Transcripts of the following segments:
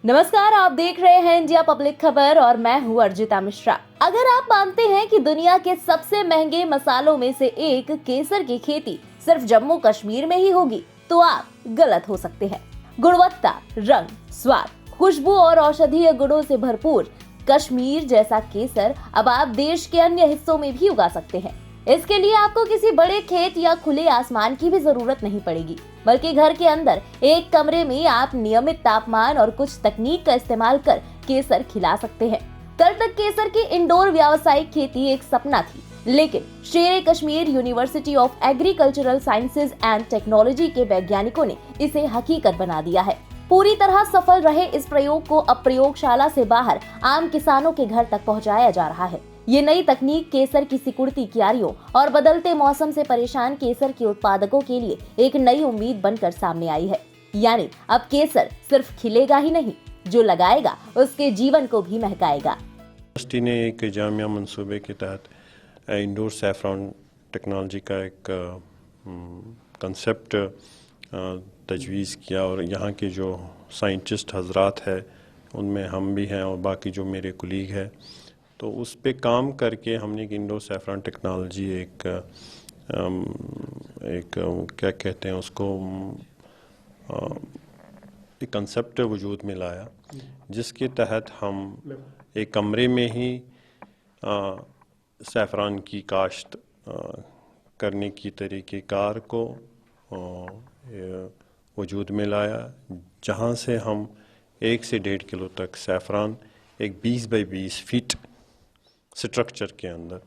नमस्कार, आप देख रहे हैं इंडिया पब्लिक खबर और मैं हूँ अर्जिता मिश्रा। अगर आप मानते हैं कि दुनिया के सबसे महंगे मसालों में से एक केसर की खेती सिर्फ जम्मू कश्मीर में ही होगी, तो आप गलत हो सकते हैं। गुणवत्ता, रंग, स्वाद, खुशबू और औषधीय गुणों से भरपूर कश्मीर जैसा केसर अब आप देश के अन्य हिस्सों में भी उगा सकते हैं। इसके लिए आपको किसी बड़े खेत या खुले आसमान की भी जरूरत नहीं पड़ेगी, बल्कि घर के अंदर एक कमरे में आप नियमित तापमान और कुछ तकनीक का इस्तेमाल कर केसर खिला सकते हैं। कल तक केसर की इंडोर व्यावसायिक खेती एक सपना थी, लेकिन शेर Kashmir university of agricultural sciences and technology के वैज्ञानिकों ने इसे हकीकत बना दिया है। पूरी तरह सफल रहे इस प्रयोग को अब प्रयोगशाला से बाहर आम किसानों के घर तक पहुंचाया जा रहा है। ये नई तकनीक केसर की सिकुड़ती क्यारियों और बदलते मौसम से परेशान केसर के उत्पादकों के लिए एक नई उम्मीद बनकर सामने आई है। यानी अब केसर सिर्फ खिलेगा ही नहीं, जो लगाएगा उसके जीवन को भी महकाएगा। यूनिवर्सिटी ने एक जामिया मंसूबे के तहत इंडोर सैफरॉन टेक्नोलॉजी का एक कंसेप्ट तजवीज़ किया और यहाँ के जो साइंटिस्ट हजरात है उनमें हम भी हैं और बाकी जो मेरे कुलीग है, तो उस पे काम करके हमने इंडोर सैफरॉन टेक्नोलॉजी एक क्या कहते हैं उसको, एक कंसेप्ट वजूद में लाया, जिसके तहत हम एक कमरे में ही सैफरॉन की काश्त करने की तरीक़ेकार को वजूद में लाया, जहाँ से हम 1 से 1.5 किलो तक सैफरॉन एक 20 बाई 20 फीट स्ट्रक्चर के अंदर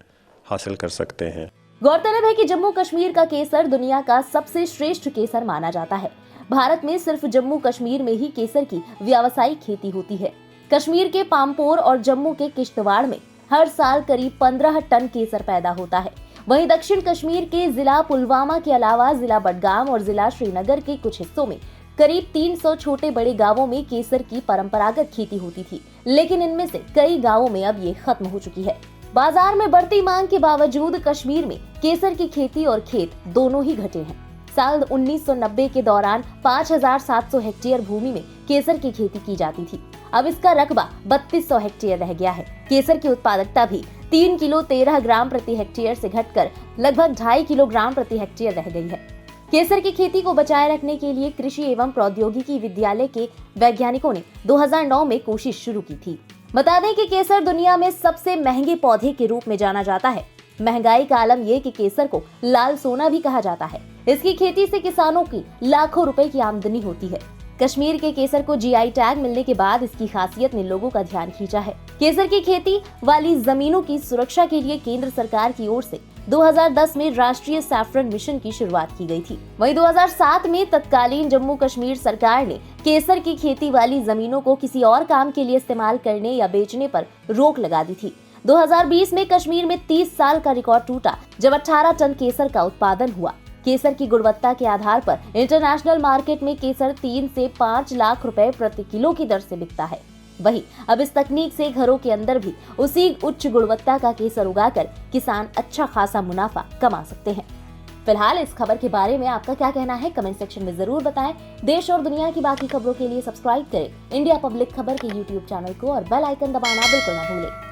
हासिल कर सकते हैं। गौरतलब है कि जम्मू कश्मीर का केसर दुनिया का सबसे श्रेष्ठ केसर माना जाता है। भारत में सिर्फ जम्मू कश्मीर में ही केसर की व्यावसायिक खेती होती है। कश्मीर के पामपोर और जम्मू के किश्तवाड़ में हर साल करीब 15 टन केसर पैदा होता है। वहीं दक्षिण कश्मीर के जिला पुलवामा के अलावा जिला बडगाम और जिला श्रीनगर के कुछ हिस्सों में करीब 300 छोटे बड़े गांवों में केसर की परंपरागत खेती होती थी, लेकिन इनमें से कई गांवों में अब ये खत्म हो चुकी है। बाजार में बढ़ती मांग के बावजूद कश्मीर में केसर की खेती और खेत दोनों ही घटे हैं। साल 1990 के दौरान 5700 हेक्टेयर भूमि में केसर की खेती की जाती थी। अब इसका रकबा 3200 हेक्टेयर रह गया है। केसर की उत्पादकता भी 3 किलो 13 ग्राम प्रति हेक्टेयर से घटकर लगभग 2.5 किलोग्राम प्रति हेक्टेयर रह गई है। केसर की खेती को बचाए रखने के लिए कृषि एवं प्रौद्योगिकी विद्यालय के वैज्ञानिकों ने 2009 में कोशिश शुरू की थी। बता दें कि केसर दुनिया में सबसे महंगे पौधे के रूप में जाना जाता है। महंगाई का आलम ये कि केसर को लाल सोना भी कहा जाता है। इसकी खेती से किसानों की लाखों रुपए की आमदनी होती है। कश्मीर के केसर को जीआई टैग मिलने के बाद इसकी खासियत ने लोगों का ध्यान खींचा है। केसर की खेती वाली जमीनों की सुरक्षा के लिए केंद्र सरकार की ओर से 2010 में राष्ट्रीय सैफरन मिशन की शुरुआत की गई थी। वहीं 2007 में तत्कालीन जम्मू कश्मीर सरकार ने केसर की खेती वाली जमीनों को किसी और काम के लिए इस्तेमाल करने या बेचने पर रोक लगा दी थी। 2020 में कश्मीर में 30 साल का रिकॉर्ड टूटा, जब 18 टन केसर का उत्पादन हुआ। केसर की गुणवत्ता के आधार पर इंटरनेशनल मार्केट में केसर 3 से 5 लाख रुपए प्रति किलो की दर से बिकता है। वहीं अब इस तकनीक से घरों के अंदर भी उसी उच्च गुणवत्ता का केसर उगाकर किसान अच्छा खासा मुनाफा कमा सकते हैं। फिलहाल इस खबर के बारे में आपका क्या कहना है, कमेंट सेक्शन में जरूर बताएं। देश और दुनिया की बाकी खबरों के लिए सब्सक्राइब करें इंडिया पब्लिक खबर के YouTube चैनल को और बेल आइकन दबाना बिल्कुल न भूलें।